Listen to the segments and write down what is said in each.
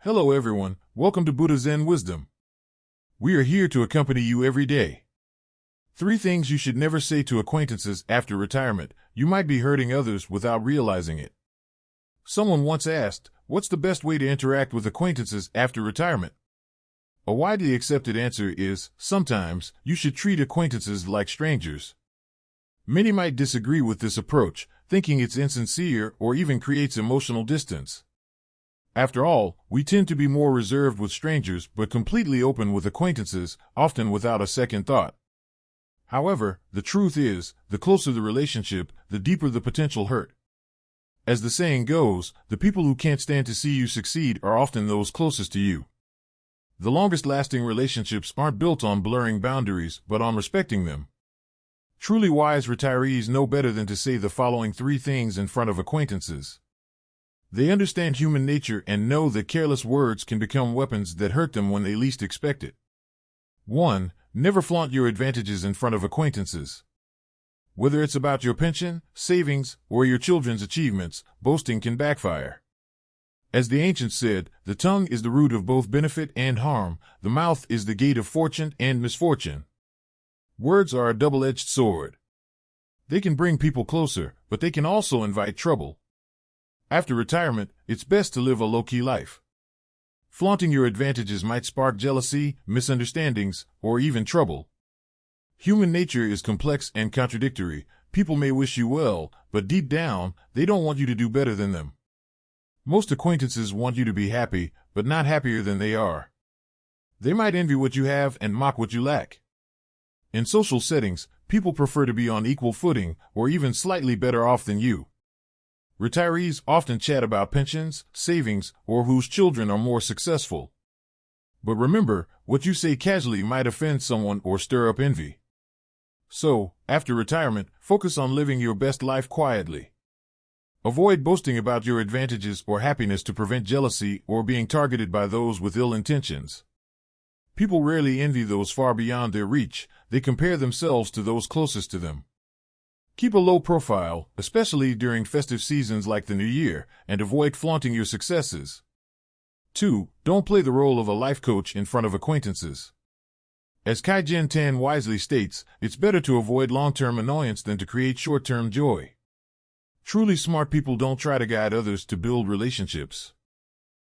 Hello everyone, welcome to Buddha Zen Wisdom. We are here to accompany you every day. 3 things you should never say to acquaintances after retirement. You might be hurting others without realizing it. Someone once asked, what's the best way to interact with acquaintances after retirement? A widely accepted answer is, sometimes, you should treat acquaintances like strangers. Many might disagree with this approach, thinking it's insincere or even creates emotional distance. After all, we tend to be more reserved with strangers but completely open with acquaintances, often without a second thought. However, the truth is, the closer the relationship, the deeper the potential hurt. As the saying goes, the people who can't stand to see you succeed are often those closest to you. The longest-lasting relationships aren't built on blurring boundaries, but on respecting them. Truly wise retirees know better than to say the following 3 things in front of acquaintances. They understand human nature and know that careless words can become weapons that hurt them when they least expect it. 1. Never flaunt your advantages in front of acquaintances. Whether it's about your pension, savings, or your children's achievements, boasting can backfire. As the ancients said, the tongue is the root of both benefit and harm, the mouth is the gate of fortune and misfortune. Words are a double-edged sword. They can bring people closer, but they can also invite trouble. After retirement, it's best to live a low-key life. Flaunting your advantages might spark jealousy, misunderstandings, or even trouble. Human nature is complex and contradictory. People may wish you well, but deep down, they don't want you to do better than them. Most acquaintances want you to be happy, but not happier than they are. They might envy what you have and mock what you lack. In social settings, people prefer to be on equal footing, or even slightly better off than you. Retirees often chat about pensions, savings, or whose children are more successful. But remember, what you say casually might offend someone or stir up envy. So, after retirement, focus on living your best life quietly. Avoid boasting about your advantages or happiness to prevent jealousy or being targeted by those with ill intentions. People rarely envy those far beyond their reach, they compare themselves to those closest to them. Keep a low profile, especially during festive seasons like the New Year, and avoid flaunting your successes. 2. Don't play the role of a life coach in front of acquaintances. As Kai-Jen Tan wisely states, it's better to avoid long-term annoyance than to create short-term joy. Truly smart people don't try to guide others to build relationships.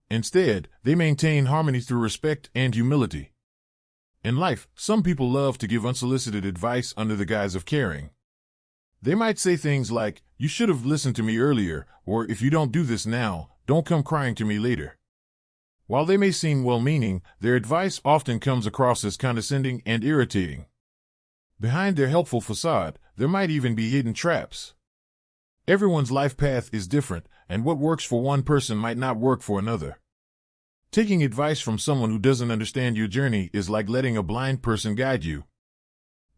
Instead, they maintain harmony through respect and humility. In life, some people love to give unsolicited advice under the guise of caring. They might say things like, you should have listened to me earlier, or if you don't do this now, don't come crying to me later. While they may seem well-meaning, their advice often comes across as condescending and irritating. Behind their helpful facade, there might even be hidden traps. Everyone's life path is different, and what works for one person might not work for another. Taking advice from someone who doesn't understand your journey is like letting a blind person guide you.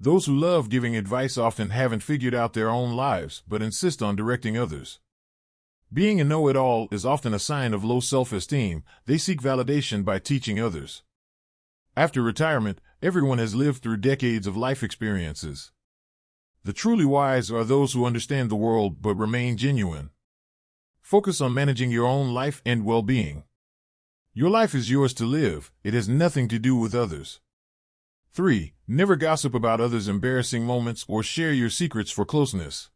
Those who love giving advice often haven't figured out their own lives, but insist on directing others. Being a know-it-all is often a sign of low self-esteem. They seek validation by teaching others. After retirement, everyone has lived through decades of life experiences. The truly wise are those who understand the world but remain genuine. Focus on managing your own life and well-being. Your life is yours to live, it has nothing to do with others. 3. Never gossip about others' embarrassing moments or share your secrets for closeness.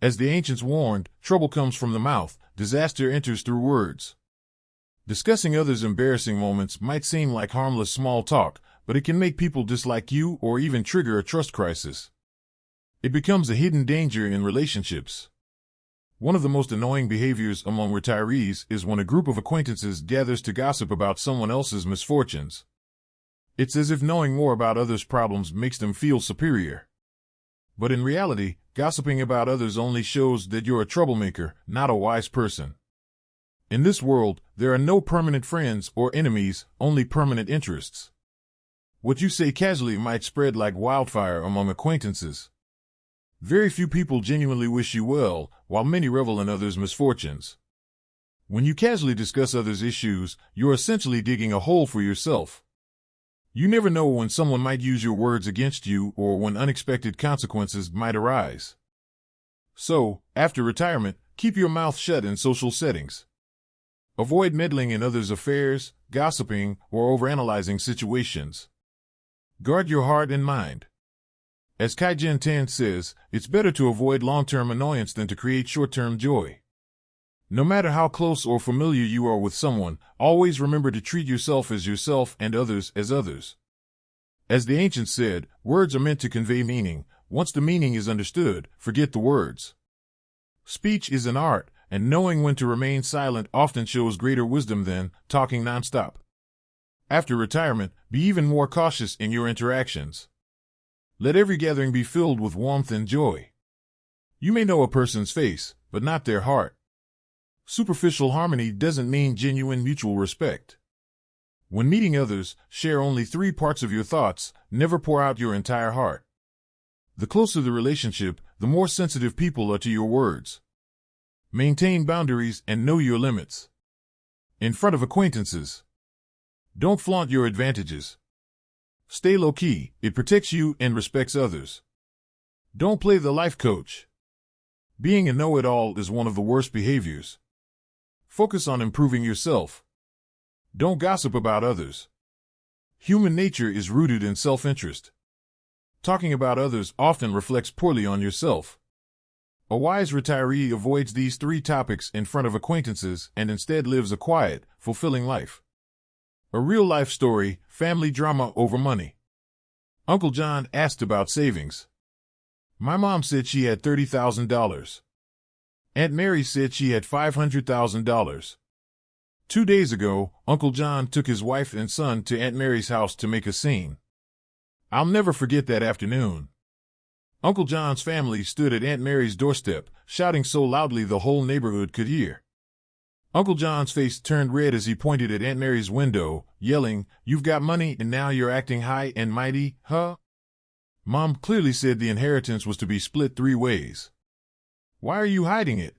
As the ancients warned, trouble comes from the mouth, disaster enters through words. Discussing others' embarrassing moments might seem like harmless small talk, but it can make people dislike you or even trigger a trust crisis. It becomes a hidden danger in relationships. One of the most annoying behaviors among retirees is when a group of acquaintances gathers to gossip about someone else's misfortunes. It's as if knowing more about others' problems makes them feel superior. But in reality, gossiping about others only shows that you're a troublemaker, not a wise person. In this world, there are no permanent friends or enemies, only permanent interests. What you say casually might spread like wildfire among acquaintances. Very few people genuinely wish you well, while many revel in others' misfortunes. When you casually discuss others' issues, you're essentially digging a hole for yourself. You never know when someone might use your words against you or when unexpected consequences might arise. So, after retirement, keep your mouth shut in social settings. Avoid meddling in others' affairs, gossiping, or overanalyzing situations. Guard your heart and mind. As Kaizen Tan says, it's better to avoid long-term annoyance than to create short-term joy. No matter how close or familiar you are with someone, always remember to treat yourself as yourself and others as others. As the ancients said, words are meant to convey meaning. Once the meaning is understood, forget the words. Speech is an art, and knowing when to remain silent often shows greater wisdom than talking nonstop. After retirement, be even more cautious in your interactions. Let every gathering be filled with warmth and joy. You may know a person's face, but not their heart. Superficial harmony doesn't mean genuine mutual respect. When meeting others, share only 3 parts of your thoughts, never pour out your entire heart. The closer the relationship, the more sensitive people are to your words. Maintain boundaries and know your limits. In front of acquaintances, don't flaunt your advantages. Stay low-key, it protects you and respects others. Don't play the life coach. Being a know-it-all is one of the worst behaviors. Focus on improving yourself. Don't gossip about others. Human nature is rooted in self-interest. Talking about others often reflects poorly on yourself. A wise retiree avoids these 3 topics in front of acquaintances and instead lives a quiet, fulfilling life. A real-life story, family drama over money. Uncle John asked about savings. My mom said she had $30,000. Aunt Mary said she had $500,000. 2 days ago, Uncle John took his wife and son to Aunt Mary's house to make a scene. I'll never forget that afternoon. Uncle John's family stood at Aunt Mary's doorstep, shouting so loudly the whole neighborhood could hear. Uncle John's face turned red as he pointed at Aunt Mary's window, yelling, "You've got money and now you're acting high and mighty, huh?" Mom clearly said the inheritance was to be split 3 ways. Why are you hiding it?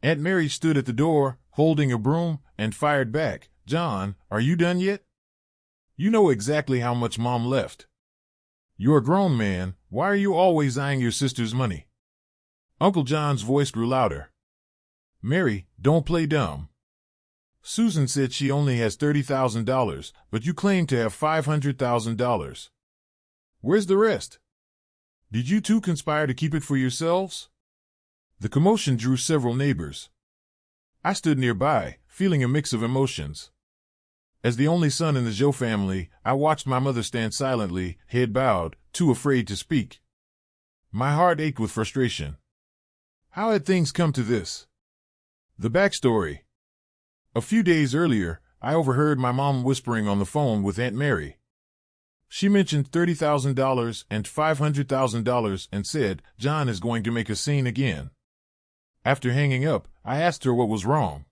Aunt Mary stood at the door, holding a broom, and fired back, "John, are you done yet? You know exactly how much Mom left. You're a grown man, why are you always eyeing your sister's money?" Uncle John's voice grew louder. "Mary, don't play dumb. Susan said she only has $30,000, but you claim to have $500,000. Where's the rest? Did you two conspire to keep it for yourselves?" The commotion drew several neighbors. I stood nearby, feeling a mix of emotions. As the only son in the Zhou family, I watched my mother stand silently, head bowed, too afraid to speak. My heart ached with frustration. How had things come to this? The backstory. A few days earlier, I overheard my mom whispering on the phone with Aunt Mary. She mentioned $30,000 and $500,000 and said, "John is going to make a scene again." After hanging up, I asked her what was wrong.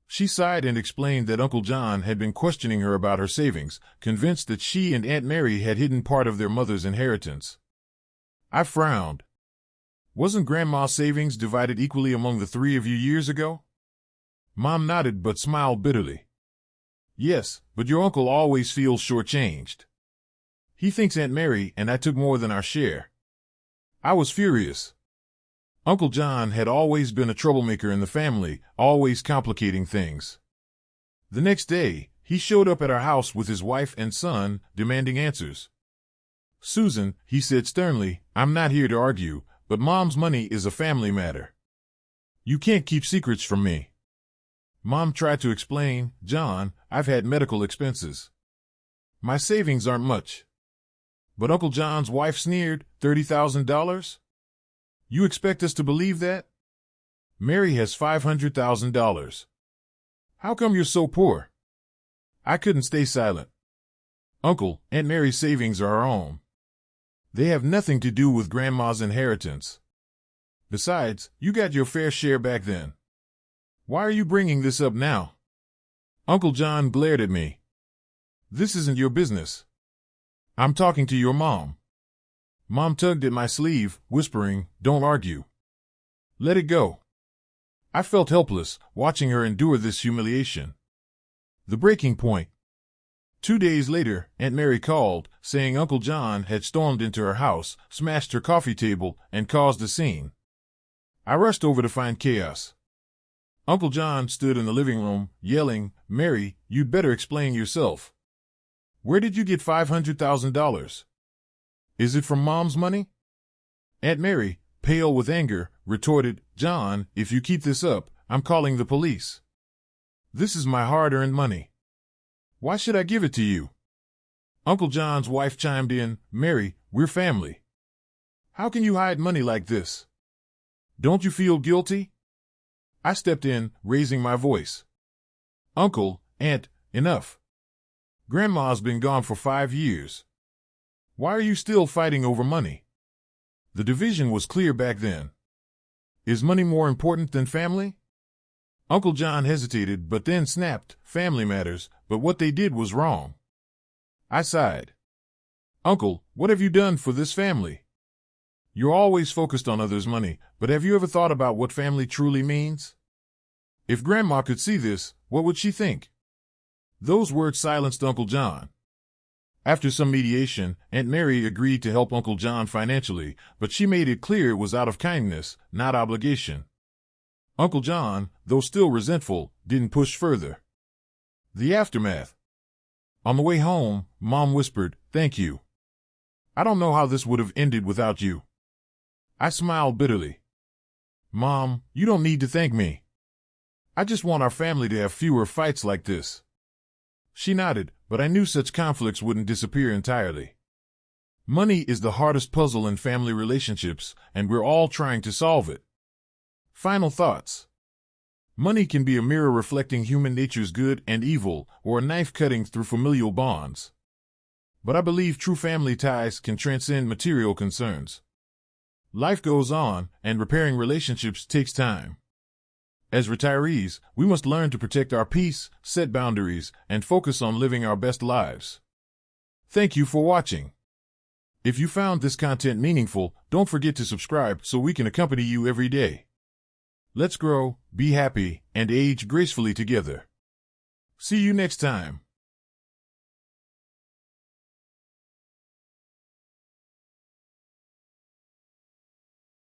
She sighed and explained that Uncle John had been questioning her about her savings, convinced that she and Aunt Mary had hidden part of their mother's inheritance. I frowned. Wasn't Grandma's savings divided equally among the 3 of you years ago? Mom nodded but smiled bitterly. Yes, but your uncle always feels shortchanged. He thinks Aunt Mary and I took more than our share. I was furious. Uncle John had always been a troublemaker in the family, always complicating things. The next day, he showed up at our house with his wife and son, demanding answers. "Susan," he said sternly, "I'm not here to argue, but Mom's money is a family matter. You can't keep secrets from me." Mom tried to explain, "John, I've had medical expenses. My savings aren't much." But Uncle John's wife sneered, $30,000? You expect us to believe that? Mary has $500,000. How come you're so poor? I couldn't stay silent. Uncle, Aunt Mary's savings are our own. They have nothing to do with Grandma's inheritance. Besides, you got your fair share back then. Why are you bringing this up now? Uncle John glared at me. This isn't your business. I'm talking to your mom. Mom tugged at my sleeve, whispering, "Don't argue. Let it go." I felt helpless, watching her endure this humiliation. The breaking point. 2 days later, Aunt Mary called, saying Uncle John had stormed into her house, smashed her coffee table, and caused a scene. I rushed over to find chaos. Uncle John stood in the living room, yelling, "Mary, you'd better explain yourself. Where did you get $500,000? Is it from Mom's money?" Aunt Mary, pale with anger, retorted, "John, if you keep this up, I'm calling the police. This is my hard-earned money. Why should I give it to you?" Uncle John's wife chimed in, "Mary, we're family. How can you hide money like this? Don't you feel guilty?" I stepped in, raising my voice. "Uncle, Aunt, enough. Grandma's been gone for 5 years. Why are you still fighting over money? The division was clear back then. Is money more important than family?" Uncle John hesitated, but then snapped, "Family matters, but what they did was wrong." I sighed. "Uncle, what have you done for this family? You're always focused on others' money, but have you ever thought about what family truly means? If Grandma could see this, what would she think?" Those words silenced Uncle John. After some mediation, Aunt Mary agreed to help Uncle John financially, but she made it clear it was out of kindness, not obligation. Uncle John, though still resentful, didn't push further. The aftermath. On the way home, Mom whispered, "Thank you. I don't know how this would have ended without you." I smiled bitterly. "Mom, you don't need to thank me. I just want our family to have fewer fights like this." She nodded, but I knew such conflicts wouldn't disappear entirely. Money is the hardest puzzle in family relationships, and we're all trying to solve it. Final thoughts. Money can be a mirror reflecting human nature's good and evil, or a knife cutting through familial bonds. But I believe true family ties can transcend material concerns. Life goes on, and repairing relationships takes time. As retirees, we must learn to protect our peace, set boundaries, and focus on living our best lives. Thank you for watching. If you found this content meaningful, don't forget to subscribe so we can accompany you every day. Let's grow, be happy, and age gracefully together. See you next time.